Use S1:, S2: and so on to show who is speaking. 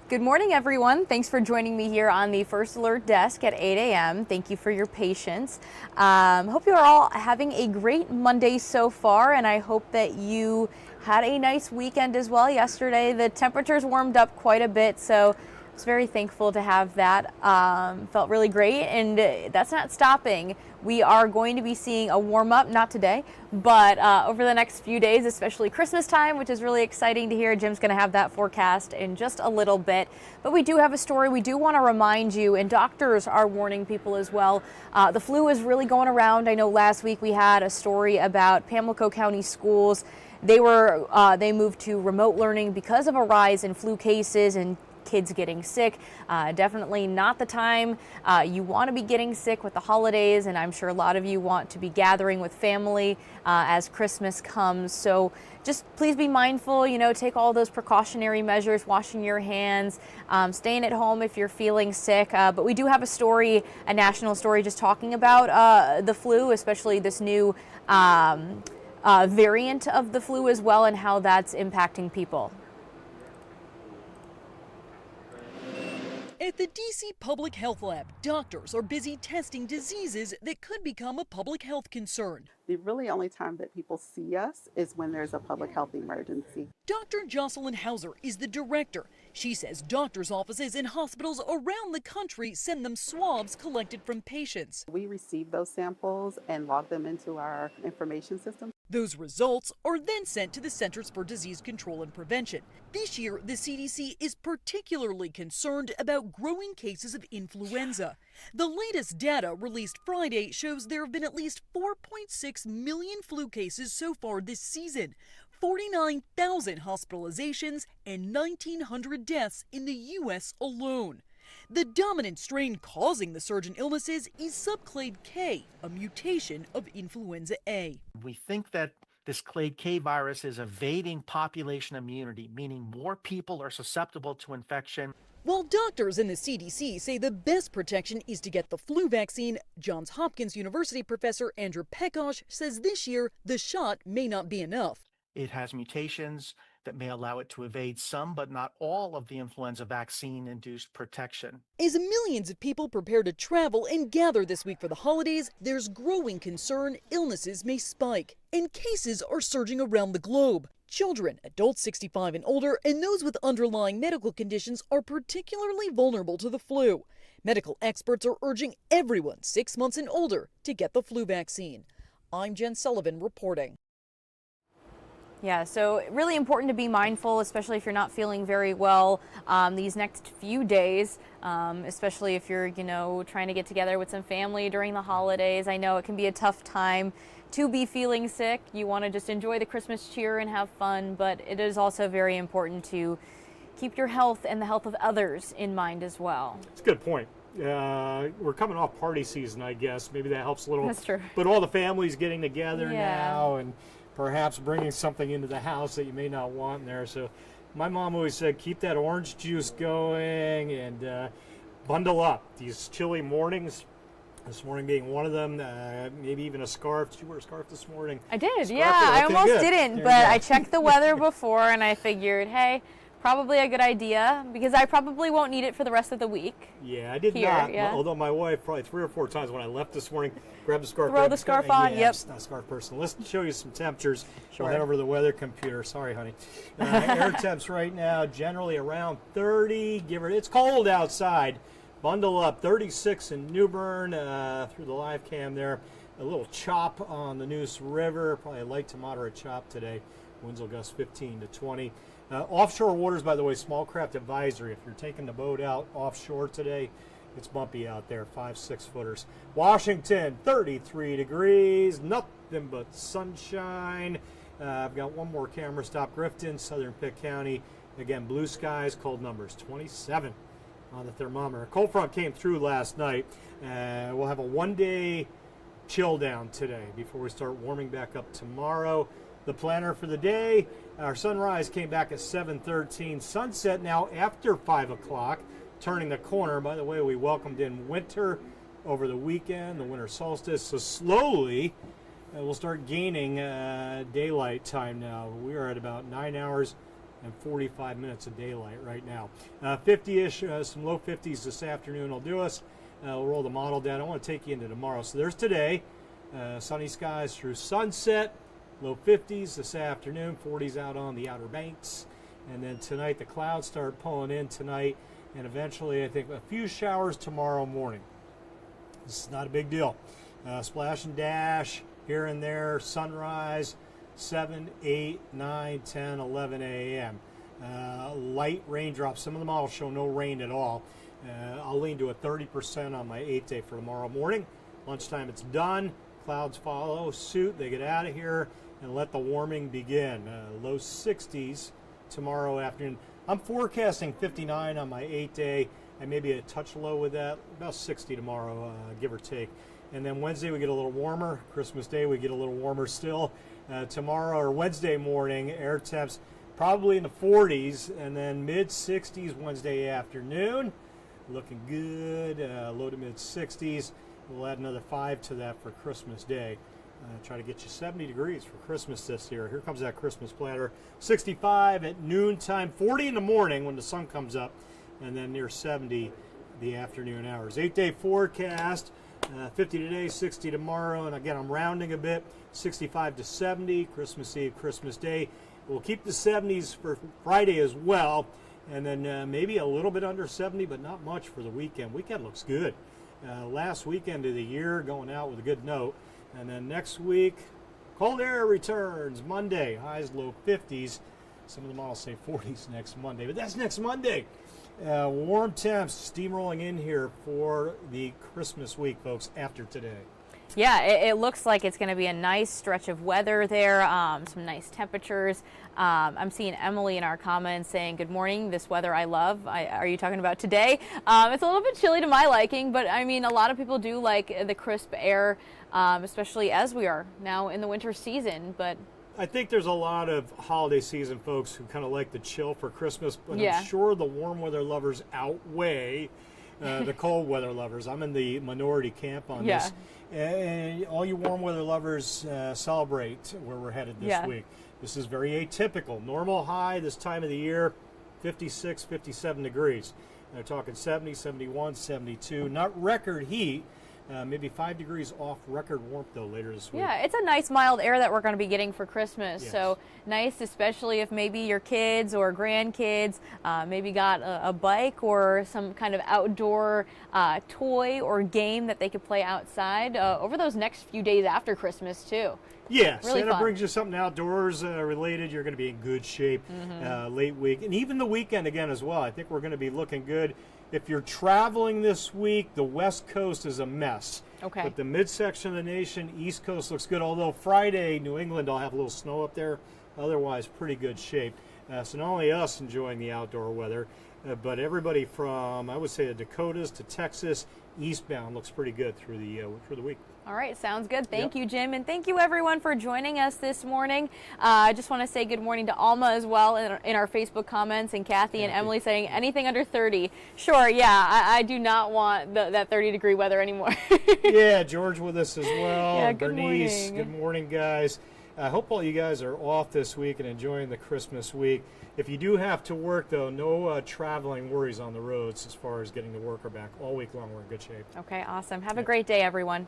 S1: Good morning, everyone. Thanks for joining me here on the First Alert Desk at 8 a.m. Thank you for your patience. Hope you are all having a great Monday so far, and I hope that you had a nice weekend as well yesterday. The temperatures warmed up quite a bit, so I was very thankful to have that. Felt really great, and that's not stopping. We are going to be seeing a warm up, not today, but over the next few days, especially Christmas time, which is really exciting to hear. Jim's going to have that forecast in just a little bit. But we do have a story we do want to remind you, and doctors are warning people as well. The flu is really going around. I know last week we had a story about Pamlico County schools. They moved to remote learning because of a rise in flu cases and kids getting sick. Definitely not the time you want to be getting sick with the holidays, and I'm sure a lot of you want to be gathering with family as Christmas comes. So just please be mindful, take all those precautionary measures, washing your hands, staying at home if you're feeling sick. But we do have a story, a national story, just talking about the flu, especially this new variant of the flu as well, and how that's impacting people.
S2: At the DC Public Health Lab, doctors are busy testing diseases that could become a public health concern.
S3: The really only time that people see us is when there's a public health emergency.
S2: Dr. Jocelyn Hauser is the director. She says doctors' offices and hospitals around the country send them swabs collected from patients.
S3: We receive those samples and log them into our information system.
S2: Those results are then sent to the Centers for Disease Control and Prevention. This year, the CDC is particularly concerned about growing cases of influenza. The latest data released Friday shows there have been at least 4.6 million flu cases so far this season, 49,000 hospitalizations, and 1,900 deaths in the U.S. alone. The dominant strain causing the surge in illnesses is subclade K, a mutation of influenza A.
S4: We think that this clade K virus is evading population immunity, meaning more people are susceptible to infection.
S2: While doctors and the CDC say the best protection is to get the flu vaccine, Johns Hopkins University professor Andrew Pekosh says this year the shot may not be enough.
S4: It has mutations that may allow it to evade some, but not all, of the influenza vaccine-induced protection.
S2: As millions of people prepare to travel and gather this week for the holidays, there's growing concern illnesses may spike, and cases are surging around the globe. Children, adults 65 and older, and those with underlying medical conditions are particularly vulnerable to the flu. Medical experts are urging everyone 6 months and older to get the flu vaccine. I'm Jen Sullivan reporting.
S1: Yeah, so really important to be mindful, especially if you're not feeling very well these next few days, especially if you're, trying to get together with some family during the holidays. I know it can be a tough time to be feeling sick. You want to just enjoy the Christmas cheer and have fun, but it is also very important to keep your health and the health of others in mind as well.
S5: It's a good point. We're coming off party season, I guess. Maybe that helps a little.
S1: That's true.
S5: But all the families getting together
S1: Yeah.
S5: now, and perhaps bringing something into the house that you may not want in there. So my mom always said, keep that orange juice going and bundle up. These chilly mornings, this morning being one of them, maybe even a scarf. Did you wear a scarf this morning?
S1: I did,
S5: Scarf?
S1: yeah.
S5: Okay,
S1: I almost
S5: good.
S1: didn't,
S5: There
S1: but
S5: you go.
S1: I checked the weather before and I figured, hey, probably a good idea because I probably won't need it for the rest of the week.
S5: Yeah, I did
S1: Here,
S5: not.
S1: yeah.
S5: Although my wife probably 3 or 4 times when I left this morning, grabbed the scarf.
S1: Throw the scarf on,
S5: Yeah,
S1: yep.
S5: I'm not a scarf person. Let's show you some temperatures.
S1: Sure.
S5: We'll head over to the weather computer. Sorry, honey. Air temps right now generally around 30. It's cold outside. Bundle up. 36 in New Bern through the live cam there. A little chop on the Neuse River. Probably a light to moderate chop today. Winds will gust 15 to 20. Offshore waters, by the way, small craft advisory. If you're taking the boat out offshore today, it's bumpy out there, 5-6 footers. Washington, 33 degrees, nothing but sunshine. I've got one more camera stop. Grifton, Southern Pitt County. Again, blue skies, cold numbers, 27 on the thermometer. A cold front came through last night. We'll have a one-day chill down today before we start warming back up tomorrow. The planner for the day, our sunrise came back at 7:13. Sunset now after 5 o'clock, turning the corner. By the way, we welcomed in winter over the weekend, the winter solstice. So slowly, we'll start gaining daylight time now. We are at about 9 hours and 45 minutes of daylight right now. 50-ish, some low 50s this afternoon will do us. We'll roll the model down. I want to take you into tomorrow. So there's today, sunny skies through sunset, low 50s this afternoon, 40s out on the Outer Banks. And then tonight the clouds start pulling in tonight, and eventually I think a few showers tomorrow morning. This is not a big deal. Splash and dash here and there, sunrise, 7, 8, 9, 10, 11 a.m. Light raindrops. Some of the models show no rain at all. I'll lean to a 30% on my 8-day for tomorrow morning. Lunchtime it's done. Clouds follow suit. They get out of here and let the warming begin. Low 60s tomorrow afternoon. I'm forecasting 59 on my 8-day. I may be a touch low with that, about 60 tomorrow, give or take. And then Wednesday we get a little warmer. Christmas Day we get a little warmer still. Tomorrow or Wednesday morning, air temps probably in the 40s, and then mid-60s Wednesday afternoon. Looking good, low to mid-60s. We'll add another 5 to that for Christmas Day. Try to get you 70 degrees for Christmas this year. Here comes that Christmas platter. 65 at noontime, 40 in the morning when the sun comes up, and then near 70 the afternoon hours. 8-day forecast, 50 today, 60 tomorrow, and again I'm rounding a bit, 65 to 70, Christmas Eve, Christmas Day. We'll keep the 70s for Friday as well, and then maybe a little bit under 70, but not much for the weekend. Weekend looks good. Last weekend of the year, going out with a good note. And then next week, cold air returns. Monday, highs low 50s. Some of the models say 40s next Monday, but that's next Monday. Warm temps steamrolling in here for the Christmas week, folks, after today.
S1: Yeah, it looks like it's going to be a nice stretch of weather there, some nice temperatures. I'm seeing Emily in our comments saying, good morning, this weather I love. Are you talking about today? It's a little bit chilly to my liking, but I mean, a lot of people do like the crisp air, especially as we are now in the winter season. But
S5: I think there's a lot of holiday season folks who kind of like the chill for Christmas, but
S1: yeah.
S5: I'm sure the warm weather lovers outweigh the cold weather lovers. I'm in the minority camp on this. And all you warm weather lovers celebrate where we're headed this week. This is very atypical. Normal high this time of the year, 56, 57 degrees. They're talking 70, 71, 72. Not record heat. Maybe 5 degrees off record warmth, though, later this week.
S1: Yeah, it's a nice mild air that we're going to be getting for Christmas.
S5: Yes.
S1: So nice, especially if maybe your kids or grandkids maybe got a bike or some kind of outdoor toy or game that they could play outside over those next few days after Christmas, too.
S5: Yeah,
S1: really
S5: Santa
S1: fun.
S5: brings you something outdoors related. You're going to be in good shape late week. And even the weekend again as well. I think we're going to be looking good. If you're traveling this week, the West Coast is a mess.
S1: Okay.
S5: But the midsection of the nation, East Coast looks good. Although Friday, New England, I'll have a little snow up there. Otherwise, pretty good shape. So not only us enjoying the outdoor weather, but everybody from, I would say, the Dakotas to Texas, eastbound looks pretty good through the week.
S1: All right, sounds good. Thank you, Jim. And thank you, everyone, for joining us this morning. I just want to say good morning to Alma as well in our Facebook comments, and Kathy and Emily saying anything under 30. Sure, yeah, I do not want that 30-degree weather anymore.
S5: Yeah, George with us as well.
S1: Yeah, good
S5: Bernice,
S1: morning.
S5: good morning, guys. I hope all you guys are off this week and enjoying the Christmas week. If you do have to work, though, no traveling worries on the roads as far as getting to work or back. All week long, we're in good shape.
S1: Okay, awesome. Have a great day, everyone.